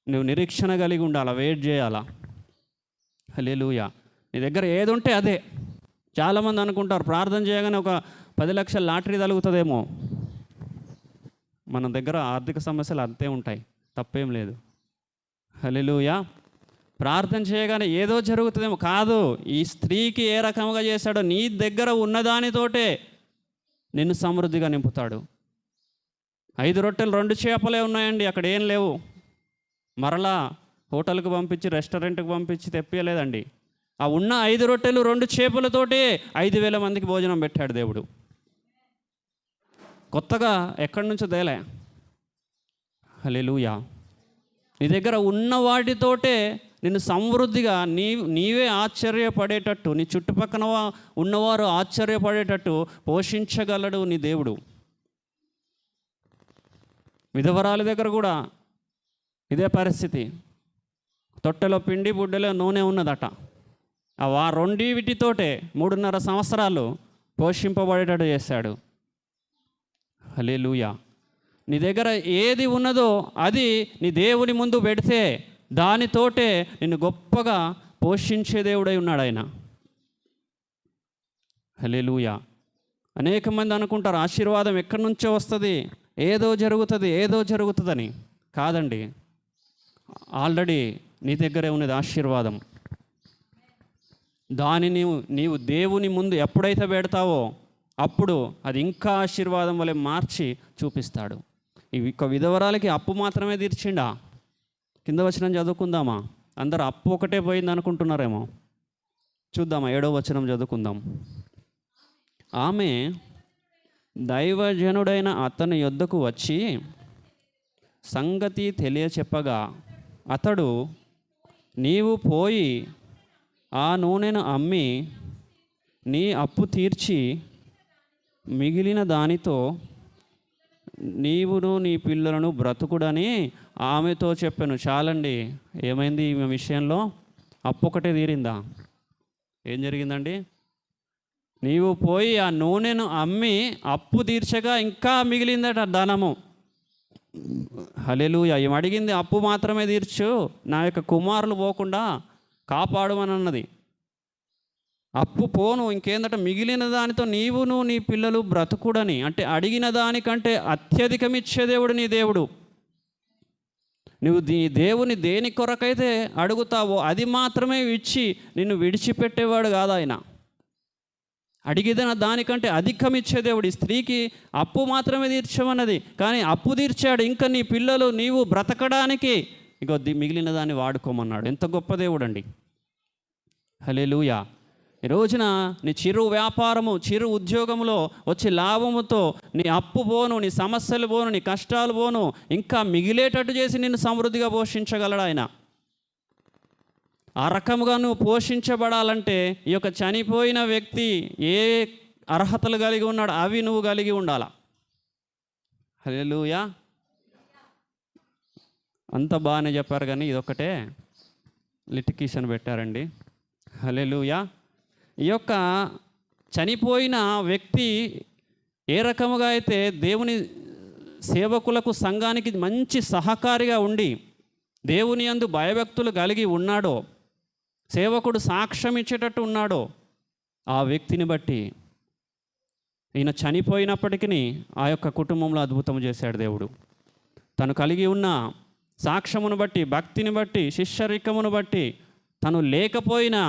నువ్వు నిరీక్షణ కలిగి ఉండాలా, వెయిట్ చేయాలా. హల్లెలూయా. నీ దగ్గర ఏది ఉంటే అదే. చాలామంది అనుకుంటారు ప్రార్థన చేయగానే ఒక 10 లక్షల లాటరీ తగులుతుందేమో. మన దగ్గర ఆర్థిక సమస్యలు అంతే ఉంటాయి, తప్పేం లేదు. హల్లెలూయా. ప్రార్థన చేయగానే ఏదో జరుగుతుందేమో కాదు. ఈ స్త్రీకి ఏ రకంగా చేశాడో నీ దగ్గర ఉన్నదానితోటే నిన్ను సమృద్ధిగా నింపుతాడు. 5 రొట్టెలు 2 చేపలే ఉన్నాయండి, అక్కడ ఏం లేవు. మరలా హోటల్కి పంపించి, రెస్టారెంట్కి పంపించి తెప్పియలేదండి. ఆ ఉన్న 5 రొట్టెలు 2 చేపలతోటే 5,000 మందికి భోజనం పెట్టాడు దేవుడు. కొత్తగా ఎక్కడి నుంచో తేలే. హల్లెలూయా. నీ దగ్గర ఉన్న వాటితోటే నిన్ను సమృద్ధిగా నీవే ఆశ్చర్యపడేటట్టు, నీ చుట్టుపక్కన ఉన్నవారు ఆశ్చర్యపడేటట్టు పోషించగలడు నీ దేవుడు. విధవరాలి దగ్గర కూడా ఇదే పరిస్థితి. తొట్టెలో పిండి, బుడ్డలో నూనె ఉన్నదట. ఆ రెండిటితోటే 3.5 సంవత్సరాలు పోషింపబడేటట్టు చేశాడు. హల్లెలూయా. నీ దగ్గర ఏది ఉన్నదో అది నీ దేవుని ముందు పెడితే దానితోటే నిన్ను గొప్పగా పోషించే దేవుడై ఉన్నాడు ఆయన. హల్లెలూయా. అనేక మంది అనుకుంటారు ఆశీర్వాదం ఎక్కడి నుంచో వస్తుంది, ఏదో జరుగుతుందని. కాదండి, ఆల్రెడీ నీ దగ్గరే ఉన్నది ఆశీర్వాదం. దానిని నీవు దేవుని ముందు ఎప్పుడైతే పెడతావో అప్పుడు అది ఇంకా ఆశీర్వాదం వలె మార్చి చూపిస్తాడు. ఈ విధవరాలకి అప్పు మాత్రమే తీర్చిండా? కింద వచనం చదువుకుందామా? అందరూ అప్పు ఒకటే పోయింది అనుకుంటున్నారేమో. చూద్దామా, 7వ వచనం చదువుకుందాం. ఆమె దైవజనుడైన అతని యొద్దకు వచ్చి సంగతి తెలియచెప్పగా అతడు, నీవు పోయి ఆ నూనెను అమ్మి నీ అప్పు తీర్చి మిగిలిన దానితో నీవును నీ పిల్లలను బ్రతుకుడని ఆమెతో చెప్పాను. చాలండి. ఏమైంది ఈమె విషయంలో? అప్పు ఒకటే తీరిందా? ఏం జరిగిందండి? నీవు పోయి ఆ నూనెను అమ్మి అప్పు తీర్చగా ఇంకా మిగిలిందట ధనము. హల్లెలూయా. ఏం అడిగింది? అప్పు మాత్రమే తీర్చు, నా యొక్క కుమారులు పోకుండా కాపాడుమని అన్నది. అప్పు పోను, ఇంకేందట మిగిలిన దానితో నీవును నీ పిల్లలు బ్రతుకుడని. అంటే అడిగిన దానికంటే అత్యధికం ఇచ్చే దేవుడు నీ దేవుడు. నువ్వు దేవుని దేని కొరకైతే అడుగుతావో అది మాత్రమే ఇచ్చి నిన్ను విడిచిపెట్టేవాడు కాదు ఆయన. అడిగిన దానికంటే అధికం ఇచ్చే దేవుడు. ఈ స్త్రీకి అప్పు మాత్రమే తీర్చమన్నది, కానీ అప్పు తీర్చాడు. ఇంకా నీ పిల్లలు నీవు బ్రతకడానికి ఇక మిగిలిన దాన్ని వాడుకోమన్నాడు. ఎంత గొప్ప దేవుడు అండి. హల్లెలూయా. ఈ రోజున నీ చిరు వ్యాపారము, చిరు ఉద్యోగంలో వచ్చే లాభముతో నీ అప్పు పోను, నీ సమస్యలు పోను, నీ కష్టాలు పోను, ఇంకా మిగిలేటట్టు చేసి నిన్ను సమృద్ధిగా పోషించగలడు ఆయన. ఆ రకముగా నువ్వు పోషించబడాలంటే ఈ యొక్క చనిపోయిన వ్యక్తి ఏ అర్హతలు కలిగి ఉన్నాడు అవి నువ్వు కలిగి ఉండాలా. హల్లెలూయా. అంత బాగానే చెప్పారు, కానీ ఇదొక్కటే లిటికేషన్ పెట్టారండి. హల్లెలూయా. ఈ యొక్క చనిపోయిన వ్యక్తి ఏ రకముగా అయితే దేవుని సేవకులకు సంఘానికి మంచి సహకారిగా ఉండి దేవుని యందు భయభక్తులు కలిగి ఉన్నాడో, సేవకుడు సాక్ష్యం ఇచ్చేటట్టు ఉన్నాడో, ఆ వ్యక్తిని బట్టి ఈయన చనిపోయినప్పటికీ ఆ యొక్క కుటుంబంలో అద్భుతం చేశాడు దేవుడు. తను కలిగి ఉన్న సాక్ష్యమును బట్టి, భక్తిని బట్టి, శిష్యరికమును బట్టి, తను లేకపోయినా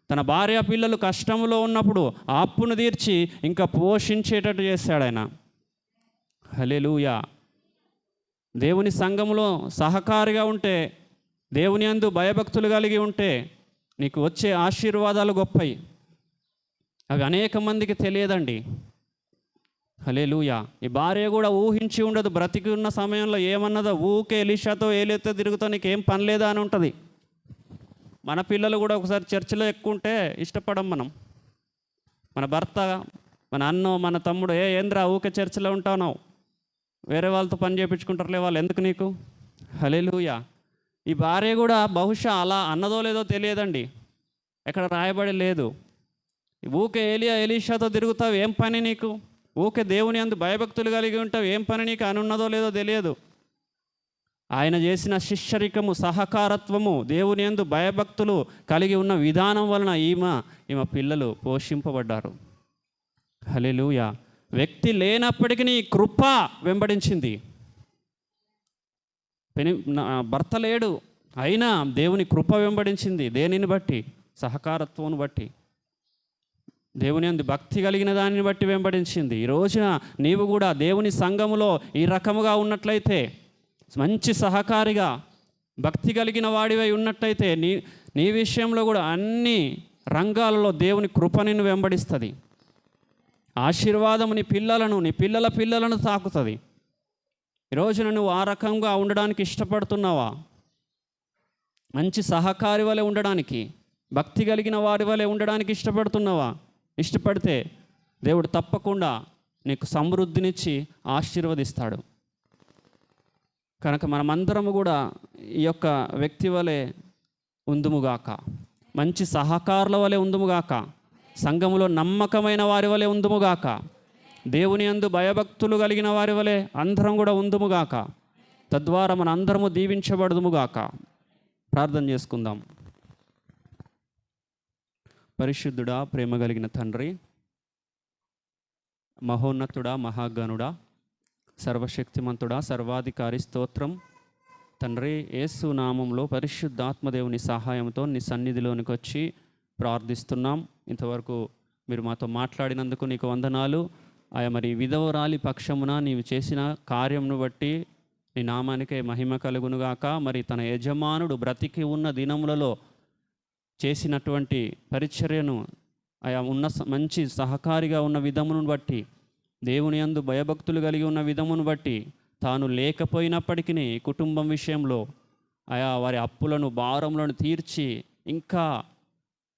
తన భార్య పిల్లలు కష్టంలో ఉన్నప్పుడు ఆ అప్పును తీర్చి ఇంకా పోషించేటట్టు చేశాడు ఆయన. హల్లెలూయా. దేవుని సంఘములో సహకారిగా ఉంటే, దేవుని యందు భయభక్తులు కలిగి ఉంటే నీకు వచ్చే ఆశీర్వాదాలు గొప్పవి. అవి అనేక మందికి తెలియదండి. హల్లెలూయా. ఈ భార్య కూడా ఊహించి ఉండదు, బ్రతికి ఉన్న సమయంలో ఏమన్నదో, ఊకే ఎలీషాతో ఏలైతే తిరుగుతా నీకేం పని లేదా అని ఉంటుంది. మన పిల్లలు కూడా ఒకసారి చర్చిలో ఎక్కువ ఉంటే ఇష్టపడం మనం. మన భర్త, మన అన్నో, మన తమ్ముడు, ఏంద్రా ఊకే చర్చిలో ఉంటావు, వేరే వాళ్ళతో పని చేయించుకుంటారులే వాళ్ళు, ఎందుకు నీకు. హల్లెలూయా. ఈ భార్య కూడా బహుశా అలా అన్నదో లేదో తెలియదండి, ఎక్కడ రాయబడి లేదు. ఊకే ఎలీషాతో తిరుగుతావు, ఏం పని నీకు, ఊకే దేవుని యందు భయభక్తులు కలిగి ఉంటావు, ఏం పని నీకు అని ఉన్నదో లేదో తెలియదు. ఆయన చేసిన శిష్యరికము, సహకారత్వము, దేవుని యందు భయభక్తులు కలిగి ఉన్న విధానం వలన ఈమె పిల్లలు పోషింపబడ్డారు. హల్లెలూయా. వ్యక్తి లేనప్పటికీ కృప వెంబడించింది. భర్త లేడు అయినా దేవుని కృప వెంబడించింది. దేనిని బట్టి? సహకారత్వం బట్టి, దేవుని యందు భక్తి కలిగిన దానిని బట్టి వెంబడించింది. ఈ రోజున నీవు కూడా దేవుని సంఘములో ఈ రకముగా ఉన్నట్లయితే, మంచి సహకారిగా భక్తి కలిగిన వాడివై ఉన్నట్టయితే నీ విషయంలో కూడా అన్ని రంగాలలో దేవుని కృప నిన్ను వెంబడిస్తుంది. ఆశీర్వాదము నీ పిల్లలను, నీ పిల్లల పిల్లలను తాకుతుంది. ఈరోజున నువ్వు ఆ రకంగా ఉండడానికి ఇష్టపడుతున్నావా? మంచి సహకారి వలె ఉండడానికి, భక్తి కలిగిన వారి వలె ఉండడానికి ఇష్టపడుతున్నావా? ఇష్టపడితే దేవుడు తప్పకుండా నీకు సమృద్ధినిచ్చి ఆశీర్వదిస్తాడు. కనుక మనమందరము కూడా ఈ యొక్క వ్యక్తి వలె ఉందుముగాక, మంచి సహకారుల వలె ఉందుముగాక, సంఘములో నమ్మకమైన వారి వలె ఉందుముగాక, దేవుని యందు భయభక్తులు కలిగిన వారి వలె అందరం కూడా ఉందుముగాక. తద్వారా మన అందరము దీవించబడుదుముగాక. ప్రార్థన చేసుకుందాం. పరిశుద్ధుడా, ప్రేమ కలిగిన తండ్రి, మహోన్నతుడా, మహాగణుడా, సర్వశక్తిమంతుడా, సర్వాధికారి, స్తోత్రం తండ్రి. యేసు నామంలో పరిశుద్ధాత్మదేవుని సహాయంతో నీ సన్నిధిలోనికి వచ్చి ప్రార్థిస్తున్నాం. ఇంతవరకు మీరు మాతో మాట్లాడినందుకు నీకు వందనాలు. మరి విధవరాలి పక్షమున నీవు చేసిన కార్యంను బట్టి నీ నామానికే మహిమ కలుగునుగాక. మరి తన యజమానుడు బ్రతికి ఉన్న దినములలో చేసినటువంటి పరిచర్యను, ఉన్న మంచి సహకారిగా ఉన్న విధమును బట్టి, దేవుని యందు భయభక్తులు కలిగి ఉన్న విధమును బట్టి, తాను లేకపోయినప్పటికీ కుటుంబం విషయంలో వారి అప్పులను, భారములను తీర్చి ఇంకా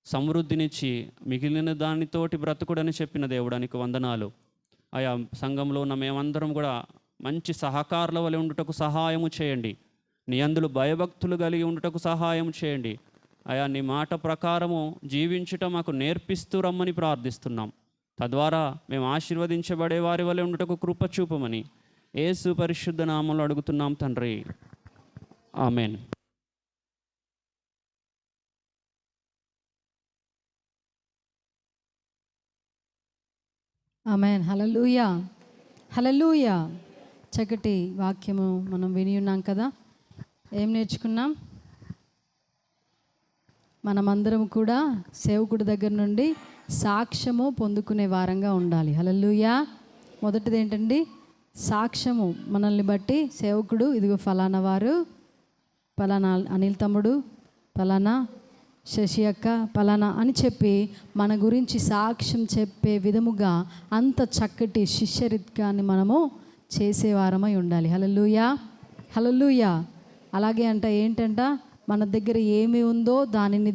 సమృద్ధినిచ్చి మిగిలిన దానితోటి బ్రతుకుడని చెప్పిన దేవుడానికి వందనాలు. సంఘంలో ఉన్న మేమందరం కూడా మంచి సహకారుల వలె ఉండుటకు సహాయము చేయండి. నీ అందులో భయభక్తులు కలిగి ఉండుటకు సహాయం చేయండి. నీ మాట ప్రకారము జీవించుట మాకు నేర్పిస్తూ రమ్మని ప్రార్థిస్తున్నాం. తద్వారా మేము ఆశీర్వదించబడే వారి వలె ఉండుటకు కృప చూపమని యేసు పరిశుద్ధ నామములో అడుగుతున్నాం తండ్రి. ఆమెన్. ఆమెన్. హల్లెలూయా, హల్లెలూయా. చక్కటి వాక్యము మనం విని ఉన్నాం కదా. ఏం నేర్చుకున్నాం? మనమందరం కూడా సేవకుడి దగ్గర నుండి సాక్ష్యము పొందుకునే వారంగా ఉండాలి. హల్లెలూయా. మొదటిది ఏంటండి? సాక్ష్యము. మనల్ని బట్టి సేవకుడు, ఇదిగో ఫలానా వారు, ఫలానా అనిల్ తమ్ముడు, ఫలానా శశి అక్క, ఫలానా అని చెప్పి మన గురించి సాక్ష్యం చెప్పే విధముగా అంత చక్కటి శిష్యరిత్కాన్ని మనము చేసేవారమై ఉండాలి. హల్లెలూయా, హల్లెలూయా. అలాగే ఏంటంట, మన దగ్గర ఏమి ఉందో దానిని